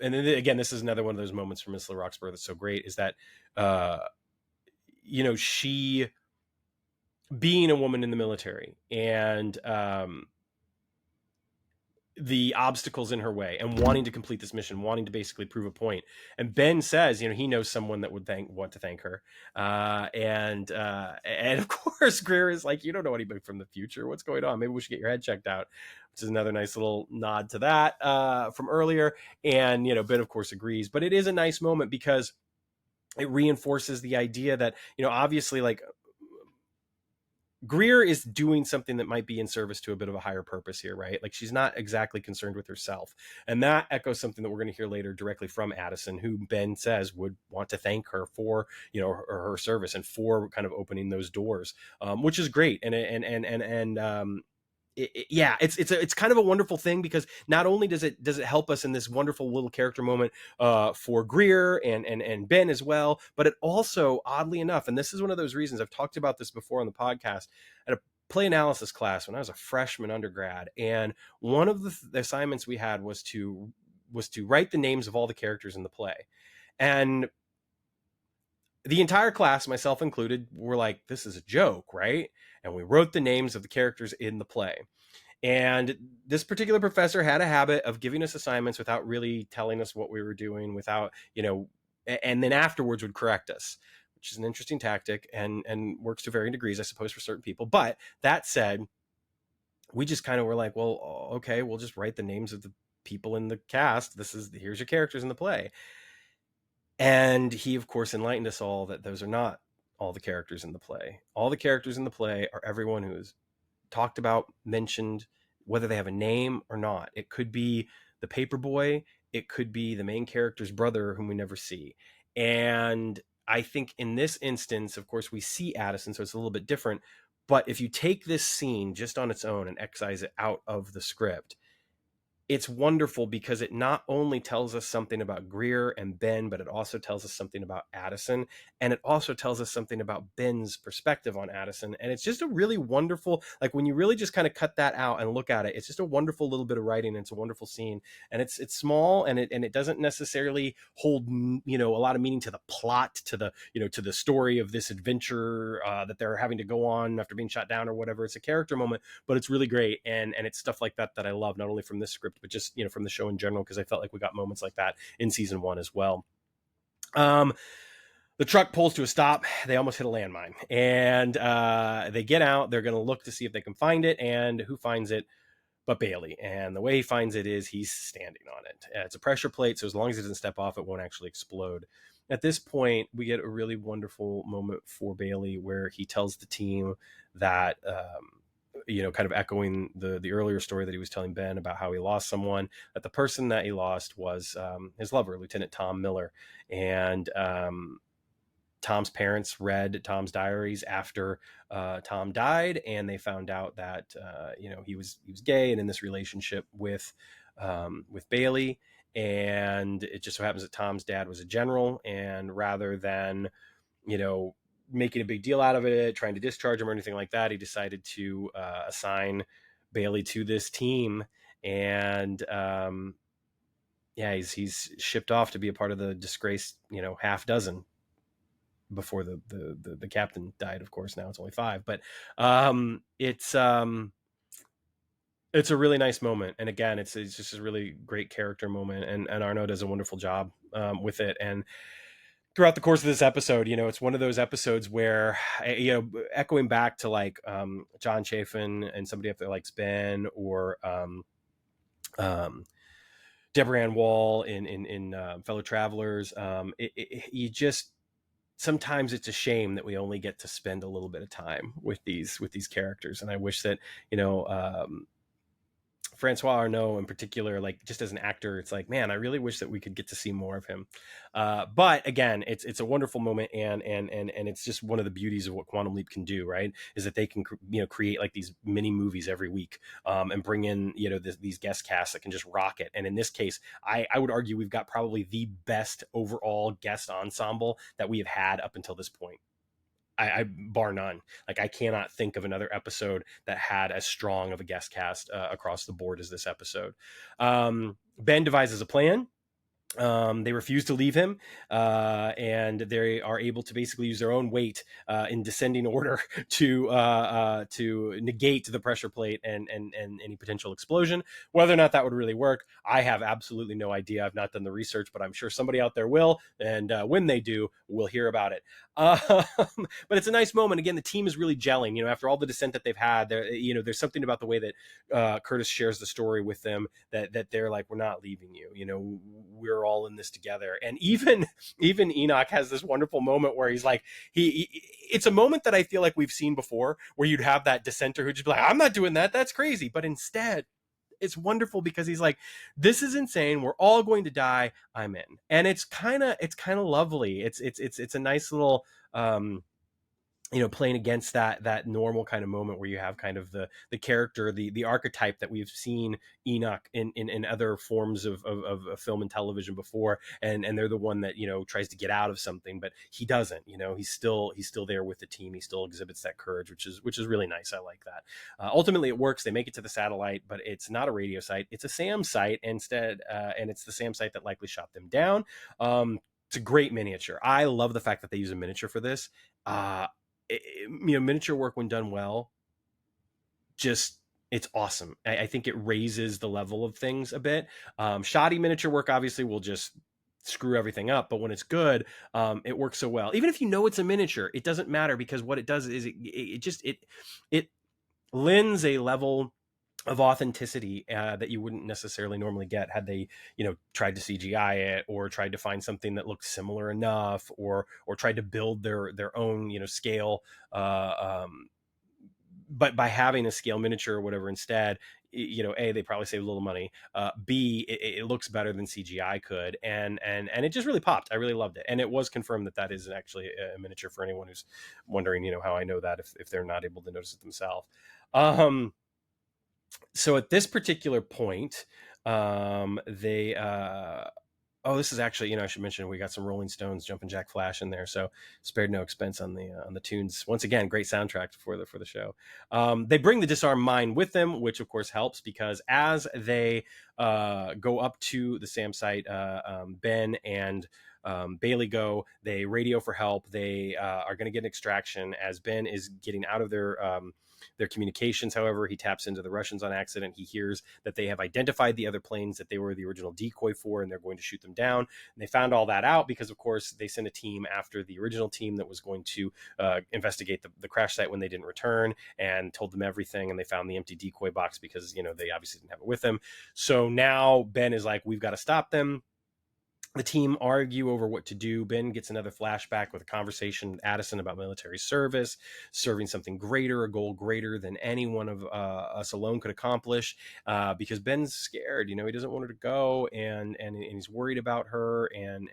and then again, this is another one of those moments from Miss Roxburgh that's so great, is that, she, being a woman in the military, and the obstacles in her way, and wanting to complete this mission, wanting to basically prove a point. And Ben says, he knows someone that would want to thank her. And of course, Greer is like, you don't know anybody from the future. What's going on? Maybe we should get your head checked out, which is another nice little nod to that from earlier. And, Ben, of course, agrees. But it is a nice moment because it reinforces the idea that, obviously, like, Greer is doing something that might be in service to a bit of a higher purpose here, right? Like, she's not exactly concerned with herself. And that echoes something that we're going to hear later directly from Addison, who Ben says would want to thank her for, her service and for kind of opening those doors, which is great. It's kind of a wonderful thing, because not only does it help us in this wonderful little character moment for Greer and Ben as well, but it also, oddly enough, and this is one of those reasons, I've talked about this before on the podcast, at a play analysis class when I was a freshman undergrad, and one of the assignments we had was to write the names of all the characters in the play. And the entire class, myself included, were like, this is a joke, right? and we wrote the names of the characters in the play. And this particular professor had a habit of giving us assignments without really telling us what we were doing, without, and then afterwards would correct us, which is an interesting tactic and works to varying degrees, I suppose, for certain people. But that said, we just kind of were like, well, okay, we'll just write the names of the people in the cast. Here's your characters in the play. And he, of course, enlightened us all that those are not all the characters in the play. All the characters in the play are everyone who is talked about, mentioned, whether they have a name or not. It could be the paperboy, it could be the main character's brother whom we never see. And I think in this instance, of course, we see Addison, so it's a little bit different. But if you take this scene just on its own and excise it out of the script, it's wonderful because it not only tells us something about Greer and Ben, but it also tells us something about Addison. And it also tells us something about Ben's perspective on Addison. And it's just a really wonderful, like when you really just kind of cut that out and look at it, it's just a wonderful little bit of writing. And it's a wonderful scene. And it's small, and it doesn't necessarily hold, a lot of meaning to the plot, to the story of this adventure that they're having to go on after being shot down or whatever. It's a character moment, but it's really great. And it's stuff like that I love, not only from this script, but just from the show in general, because I felt like we got moments like that in season 1 as well. The truck pulls to a stop. They almost hit a landmine, and they get out. They're going to look to see if they can find it, and who finds it but Bailey. And the way he finds it is he's standing on it. It's a pressure plate, so as long as it doesn't step off, it won't actually explode. At this point, we get a really wonderful moment for Bailey where he tells the team that kind of echoing the earlier story that he was telling Ben about how he lost someone, that the person that he lost was his lover, Lieutenant Tom Miller. And Tom's parents read Tom's diaries after Tom died, and they found out that he was gay and in this relationship with Bailey. And it just so happens that Tom's dad was a general, and rather than making a big deal out of it, trying to discharge him or anything like that, he decided to assign Bailey to this team. And he's shipped off to be a part of the disgraced half dozen before the captain died. Of course, now it's only 5, but it's a really nice moment. And again, it's just a really great character moment, and Arno does a wonderful job with it. And throughout the course of this episode, it's one of those episodes where, echoing back to like John Chafin and Somebody Up There Likes Ben, or Deborah Ann Wall in Fellow Travelers, you just, sometimes it's a shame that we only get to spend a little bit of time with these characters. And I wish that, Francois Arnault in particular, like just as an actor, it's like, man, I really wish that we could get to see more of him. But again, it's a wonderful moment, and it's just one of the beauties of what Quantum Leap can do, right? Is that they can create like these mini movies every week, and bring in these guest casts that can just rock it. And in this case, I would argue we've got probably the best overall guest ensemble that we have had up until this point. I bar none. Like, I cannot think of another episode that had as strong of a guest cast across the board as this episode. Ben devises a plan. They refuse to leave him, and they are able to basically use their own weight in descending order to negate the pressure plate and any potential explosion. Whether or not that would really work, I have absolutely no idea. I've not done the research, but I'm sure somebody out there will, and when they do, we'll hear about it. But it's a nice moment. Again, the team is really gelling. After all the dissent that they've had, there's something about the way that Curtis shares the story with them that they're like, we're not leaving you. We're all in this together. And even Enoch has this wonderful moment where he's like, it's a moment that I feel like we've seen before, where you'd have that dissenter who just be like, I'm not doing that, that's crazy. But instead, it's wonderful because he's like, this is insane, we're all going to die, I'm in. And it's kind of lovely. It's a nice little playing against that normal kind of moment where you have kind of the character, the archetype that we've seen Enoch in other forms of film and television before, and they're the one that tries to get out of something, but he doesn't. He's still there with the team. He still exhibits that courage, which is really nice. I like that. Ultimately, it works. They make it to the satellite, but it's not a radio site. It's a SAM site instead, and it's the SAM site that likely shot them down. It's a great miniature. I love the fact that they use a miniature for this. miniature work when done well, just it's awesome. I think it raises the level of things a bit. Shoddy miniature work obviously will just screw everything up, but when it's good, it works so well. Even if you know it's a miniature, it doesn't matter, because what it does is it lends a level of authenticity that you wouldn't necessarily normally get had they, tried to CGI it, or tried to find something that looked similar enough, or tried to build their own, scale. But by having a scale miniature or whatever instead, A, they probably save a little money. B, it looks better than CGI could, and it just really popped. I really loved it, and it was confirmed that is actually a miniature, for anyone who's wondering, how I know that if they're not able to notice it themselves. So at this particular point, they oh, this is actually, I should mention we got some Rolling Stones Jumpin' Jack Flash in there, so spared no expense on the tunes. Once again, great soundtrack for the show. They bring the disarmed mine with them, which of course helps, because as they go up to the SAM site, Ben and Bailey go. They radio for help. They are going to get an extraction as Ben is getting out of their communications. However, he taps into the Russians on accident. He hears that they have identified the other planes that they were the original decoy for, and they're going to shoot them down. And they found all that out because, of course, they sent a team after the original team that was going to investigate the crash site when they didn't return, and told them everything. And they found the empty decoy box because, they obviously didn't have it with them. So now Ben is like, we've got to stop them. The team argue over what to do. Ben gets another flashback with a conversation with Addison about military service, serving something greater, a goal greater than any one of us alone could accomplish, because Ben's scared. He doesn't want her to go, and he's worried about her, and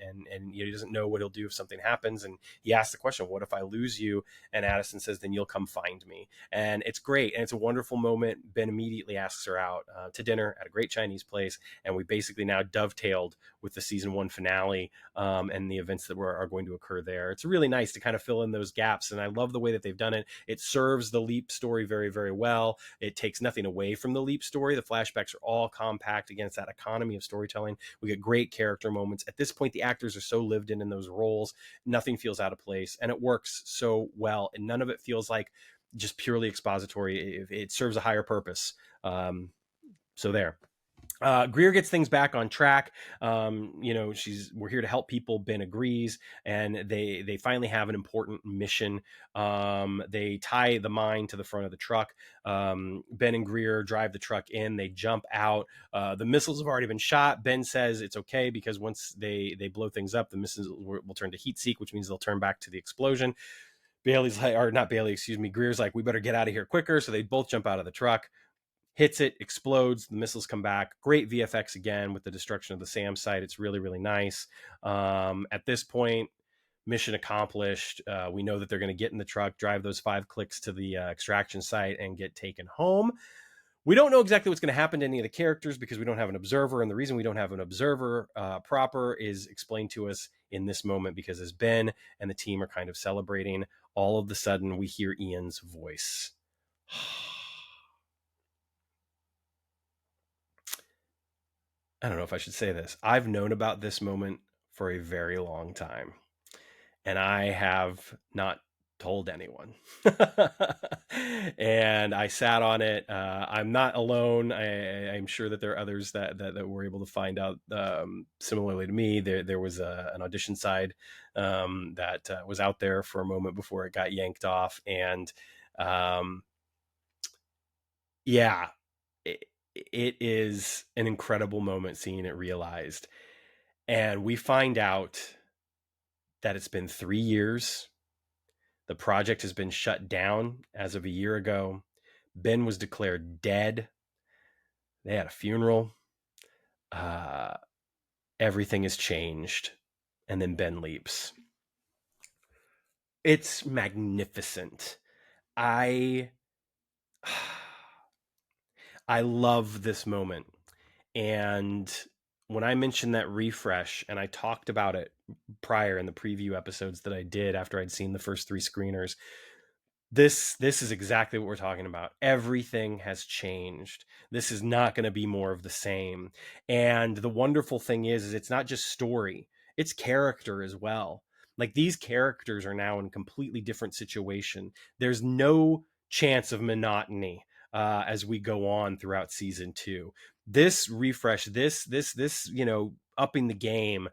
he doesn't know what he'll do if something happens. And he asks the question, what if I lose you? And Addison says, then you'll come find me. And it's great, and it's a wonderful moment. Ben immediately asks her out to dinner at a great Chinese place, and we basically now dovetailed with the season 1 finale and the events that are going to occur there. It's really nice to kind of fill in those gaps, and I love the way that they've done it. It serves the Leap story very, very well. It takes nothing away from the Leap story. The flashbacks are all compact. Again, it's that economy of storytelling. We get great character moments. At this point, the actors are so lived in those roles, nothing feels out of place, and it works so well, and none of it feels like just purely expository. It serves a higher purpose. So there. Greer gets things back on track. We're here to help people. Ben agrees, and they finally have an important mission. They tie the mine to the front of the truck. Ben and Greer drive the truck in. They jump out. The missiles have already been shot. Ben says it's okay because once they blow things up, the missiles will turn to heat seek, which means they'll turn back to the explosion. Bailey's like, or not Bailey, excuse me. Greer's like, we better get out of here quicker. So they both jump out of the truck. Hits it, explodes, the missiles come back. Great VFX again with the destruction of the SAM site. It's really, really nice. At this point, mission accomplished. We know that they're going to get in the truck, drive those 5 clicks to the extraction site, and get taken home. We don't know exactly what's going to happen to any of the characters because we don't have an observer. And the reason we don't have an observer proper is explained to us in this moment, because as Ben and the team are kind of celebrating, all of a sudden we hear Ian's voice. I don't know if I should say this. I've known about this moment for a very long time, and I have not told anyone. And I sat on it. I'm not alone. I'm sure that there are others that were able to find out similarly to me. There was an audition side that was out there for a moment before it got yanked off, and yeah. It is an incredible moment seeing it realized. And we find out that it's been 3 years. The project has been shut down as of a year ago. Ben was declared dead. They had a funeral. Everything has changed. And then Ben leaps. It's magnificent. I love this moment. And when I mentioned that refresh, and I talked about it prior in the preview episodes that I did after I'd seen the first 3 screeners, this is exactly what we're talking about. Everything has changed. This is not going to be more of the same. And the wonderful thing is it's not just story, it's character as well. Like, these characters are now in a completely different situation. There's no chance of monotony as we go on throughout season 2. This refresh, this upping the game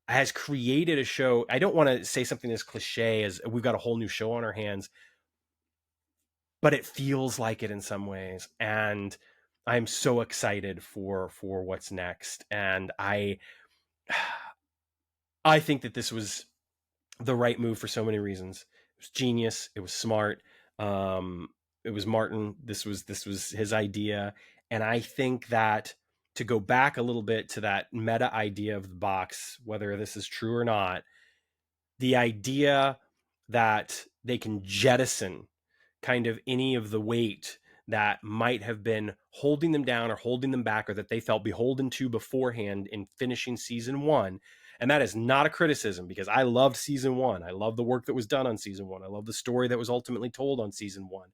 has created a show. I don't want to say something as cliche as we've got a whole new show on our hands, but it feels like it in some ways. And I'm so excited for what's next. And I think that this was the right move for so many reasons. It was genius. It was smart. It was Martin. This was his idea. And I think that, to go back a little bit to that meta idea of the box, whether this is true or not, the idea that they can jettison kind of any of the weight that might have been holding them down or holding them back, or that they felt beholden to beforehand in finishing season 1. And that is not a criticism, because I loved season 1. I love the work that was done on season 1. I love the story that was ultimately told on season 1.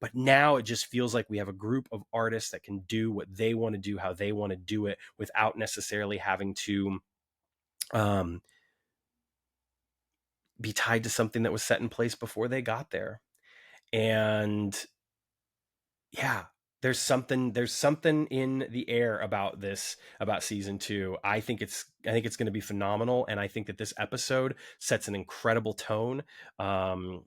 But now it just feels like we have a group of artists that can do what they want to do, how they want to do it, without necessarily having to be tied to something that was set in place before they got there. And yeah, there's something in the air about season 2. I think it's going to be phenomenal, and I think that this episode sets an incredible tone. I'll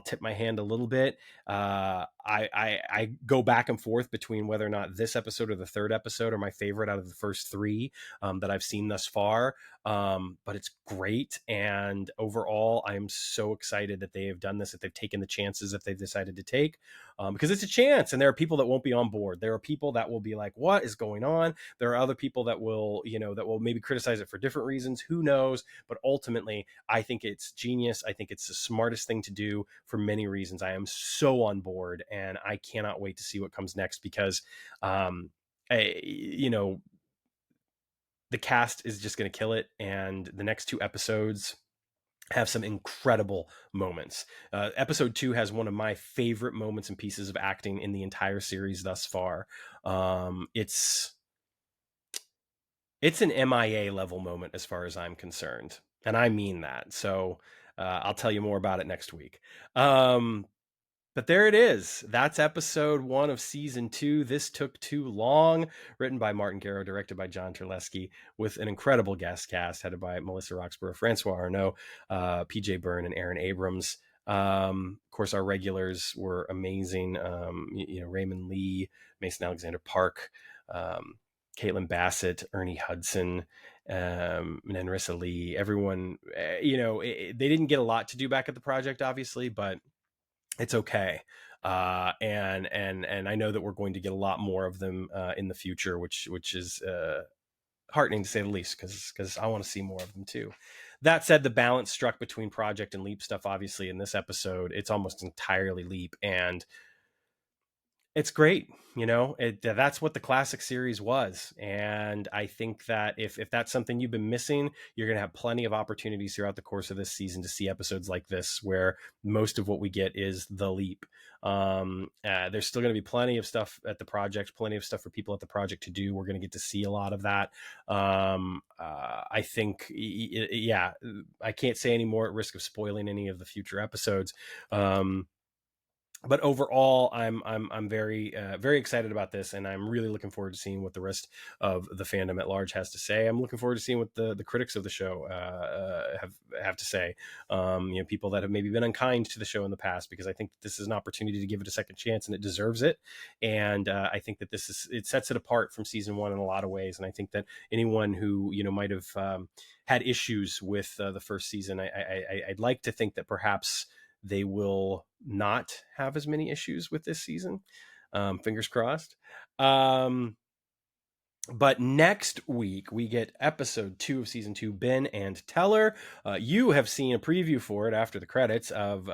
tip my hand a little bit. I go back and forth between whether or not this episode or the third episode are my favorite out of the first 3 that I've seen thus far. But it's great, and overall, I'm so excited that they have done this, that they've taken the chances that they've decided to take, because it's a chance, and there are people that won't be on board. There are people that will be like, "What is going on?" There are other people that will, that will maybe criticize it for different reasons. Who knows? But ultimately, I think it's genius. I think it's the smartest thing to do for many reasons. I am so on board, and I cannot wait to see what comes next, because, the cast is just going to kill it, and the next 2 episodes have some incredible moments. Episode 2 has one of my favorite moments and pieces of acting in the entire series thus far. It's an MIA level moment as far as I'm concerned, and I mean that. So I'll tell you more about it next week. But there it is. That's episode 1 of season 2. This Took Too Long, written by Martin Garrow, directed by John Terlesky, with an incredible guest cast headed by Melissa Roxburgh, Francois Arnault, PJ Byrne, and Aaron Abrams. Of course, our regulars were amazing. Raymond Lee, Mason Alexander Park, Caitlin Bassett, Ernie Hudson, Nenrissa Lee. Everyone, they didn't get a lot to do back at the project, obviously, but it's okay. And I know that we're going to get a lot more of them in the future, which is heartening to say the least, because I want to see more of them too. That said, the balance struck between project and Leap stuff, obviously in this episode, it's almost entirely Leap, and it's great. That's what the classic series was. And I think that if that's something you've been missing, you're going to have plenty of opportunities throughout the course of this season to see episodes like this, where most of what we get is the Leap. There's still going to be plenty of stuff at the project, plenty of stuff for people at the project to do. We're going to get to see a lot of that. I think, I can't say any more at risk of spoiling any of the future episodes. But overall, I'm very very excited about this, and I'm really looking forward to seeing what the rest of the fandom at large has to say. I'm looking forward to seeing what the critics of the show have to say. People that have maybe been unkind to the show in the past, because I think this is an opportunity to give it a second chance, and it deserves it. And I think that it sets it apart from season 1 in a lot of ways. And I think that anyone who might have had issues with the first season, I'd like to think that perhaps they will not have as many issues with this season. Fingers crossed. But next week, we get episode 2 of season 2, Ben and Teller. You have seen a preview for it after the credits of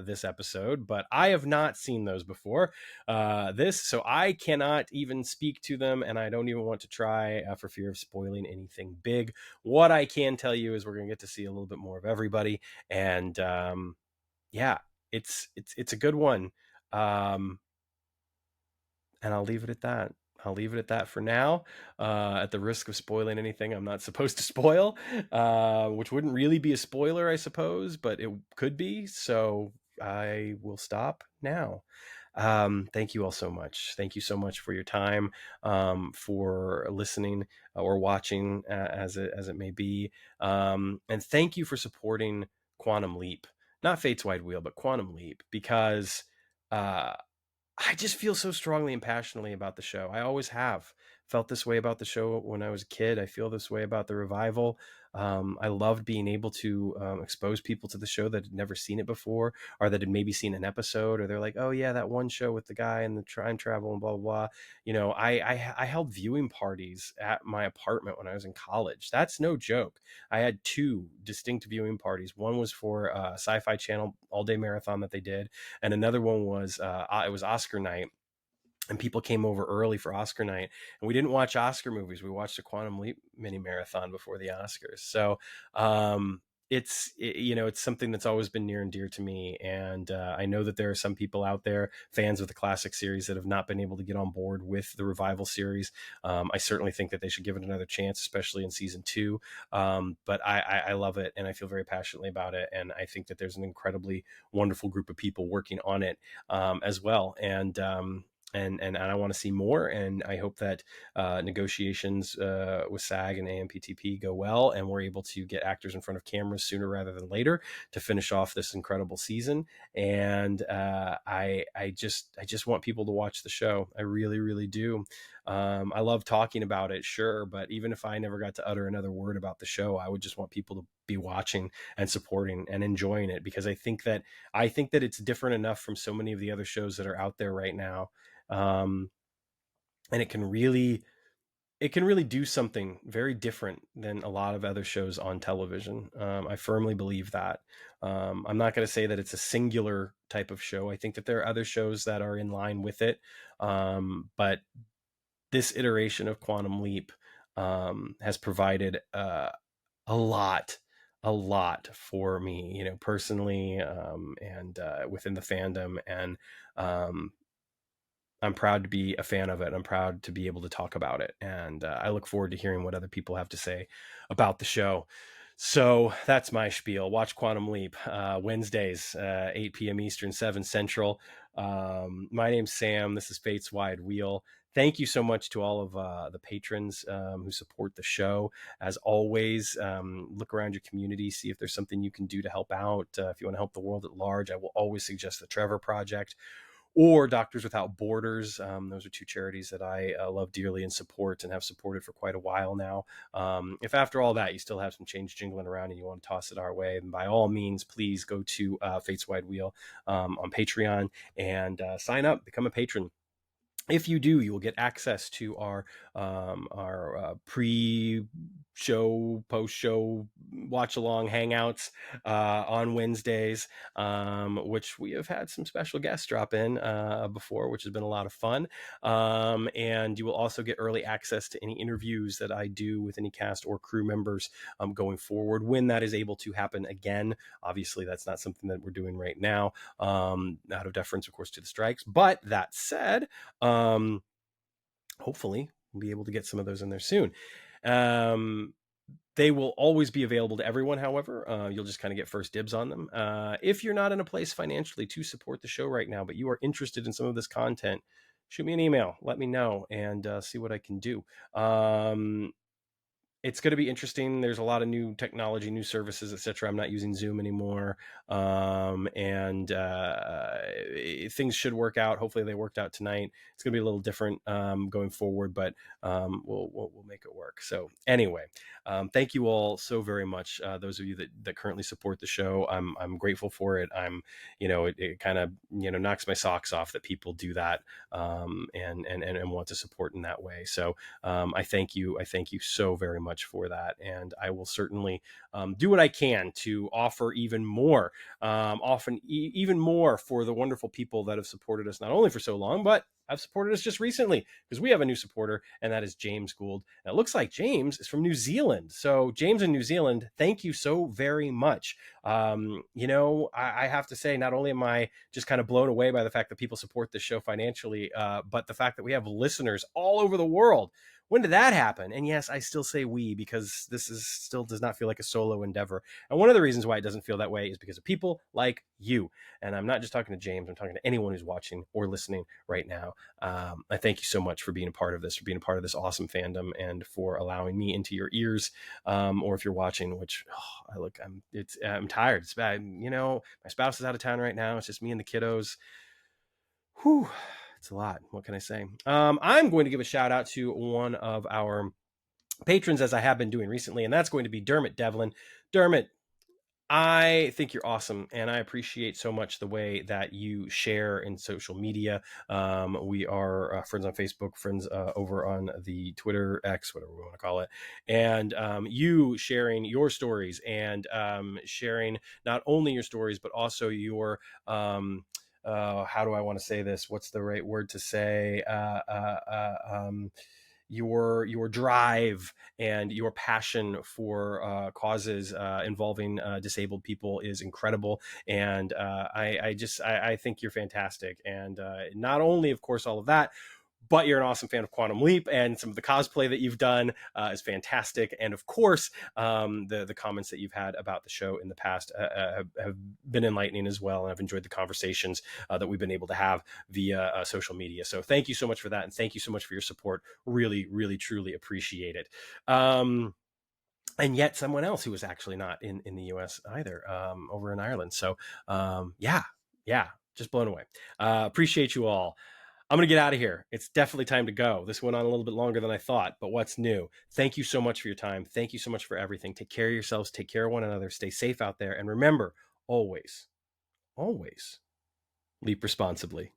this episode, but I have not seen those before so I cannot even speak to them, and I don't even want to try for fear of spoiling anything big. What I can tell you is we're going to get to see a little bit more of everybody, and it's a good one. And I'll leave it at that. I'll leave it at that for now, at the risk of spoiling anything I'm not supposed to spoil, which wouldn't really be a spoiler, I suppose, but it could be. So I will stop now. Thank you all so much. Thank you so much for your time, for listening or watching, as it may be. And thank you for supporting Quantum Leap, not Fate's Wide Wheel, but Quantum Leap, because uh, I just feel so strongly and passionately about the show. I always have felt this way about the show when I was a kid. I feel this way about the revival. I loved being able to expose people to the show that had never seen it before, or that had maybe seen an episode, or they're like, "Oh yeah, that one show with the guy and the time travel and blah blah blah." You know, I held viewing parties at my apartment when I was in college. That's no joke. I had two distinct viewing parties. One was for Sci-Fi Channel all day marathon that they did, and another one was it was Oscar night, and people came over early for Oscar night, and we didn't watch Oscar movies. We watched a Quantum Leap mini marathon before the Oscars. So you know, it's something that's always been near and dear to me, and I know that there are some people out there, fans of the classic series, that have not been able to get on board with the revival series. I certainly think that they should give it another chance, especially in season 2. But I love it, and I feel very passionately about it, and I think that there's an incredibly wonderful group of people working on it as well. And I want to see more. And I hope that negotiations with SAG and AMPTP go well, and we're able to get actors in front of cameras sooner rather than later to finish off this incredible season. And I just want people to watch the show. I really, really do. I love talking about it, sure, but even if I never got to utter another word about the show, I would just want people to be watching and supporting and enjoying it, because I think that it's different enough from so many of the other shows that are out there right now. And it can really do something very different than a lot of other shows on television. I firmly believe that. I'm not going to say that it's a singular type of show. I think that there are other shows that are in line with it. But this iteration of Quantum Leap has provided a lot for me, you know, personally, and within the fandom. And I'm proud to be a fan of it. I'm proud to be able to talk about it. And I look forward to hearing what other people have to say about the show. So that's my spiel. Watch Quantum Leap Wednesdays, 8 p.m. Eastern, 7 Central. My name's Sam. This is Fate's Wide Wheel. Thank you so much to all of the patrons who support the show. As always, look around your community, see if there's something you can do to help out. If you want to help the world at large, I will always suggest the Trevor Project or Doctors Without Borders. Those are two charities that I love dearly and support and have supported for quite a while now. If after all that you still have some change jingling around and you want to toss it our way, then by all means, please go to Fate's Wide Wheel on Patreon and sign up, become a patron. If you do, you will get access to our pre-show, post-show, watch-along hangouts on Wednesdays, which we have had some special guests drop in before, which has been a lot of fun. And you will also get early access to any interviews that I do with any cast or crew members going forward, when that is able to happen again. Obviously, that's not something that we're doing right now, out of deference, of course, to the strikes. But that said, hopefully we'll be able to get some of those in there soon. They will always be available to everyone. However, you'll just kind of get first dibs on them. If you're not in a place financially to support the show right now, but you are interested in some of this content, shoot me an email, let me know, and see what I can do. It's going to be interesting. There's a lot of new technology, new services, etc. I'm not using Zoom anymore, and things should work out. Hopefully, they worked out tonight. It's going to be a little different going forward, but we'll make it work. So anyway, thank you all so very much. Those of you that currently support the show, I'm grateful for it. It kind of knocks my socks off that people do that and want to support in that way. So I thank you so very much much for that. And I will certainly do what I can to offer even more, even more for the wonderful people that have supported us not only for so long, but have supported us just recently, because we have a new supporter, and that is James Gould. And it looks like James is from New Zealand. So James in New Zealand, thank you so very much. I have to say, not only am I just kind of blown away by the fact that people support this show financially, but the fact that we have listeners all over the world. When did that happen? And yes, I still say we, because this is still does not feel like a solo endeavor. And one of the reasons why it doesn't feel that way is because of people like you. And I'm not just talking to James, I'm talking to anyone who's watching or listening right now. I thank you so much for being a part of this, for being a part of this awesome fandom, and for allowing me into your ears. Or if you're watching, which I'm tired. It's bad. My spouse is out of town right now. It's just me and the kiddos. Whew. It's a lot. What can I say? I'm going to give a shout out to one of our patrons, as I have been doing recently, and that's going to be Dermot Devlin. Dermot, I think you're awesome, and I appreciate so much the way that you share in social media. We are friends on Facebook, friends over on the Twitter, X, whatever we want to call it, and you sharing your stories, and sharing not only your stories, but also your how do I want to say this? What's the right word to say? Your drive and your passion for causes involving disabled people is incredible, and I think you're fantastic. And not only, of course, all of that, but you're an awesome fan of Quantum Leap, and some of the cosplay that you've done is fantastic. And of course, the comments that you've had about the show in the past have been enlightening as well. And I've enjoyed the conversations that we've been able to have via social media. So thank you so much for that. And thank you so much for your support. Really, really, truly appreciate it. And yet someone else who was actually not in the US either, over in Ireland. So yeah, just blown away. Appreciate you all. I'm going to get out of here. It's definitely time to go. This went on a little bit longer than I thought, but what's new? Thank you so much for your time. Thank you so much for everything. Take care of yourselves. Take care of one another. Stay safe out there. And remember, always, always leap responsibly.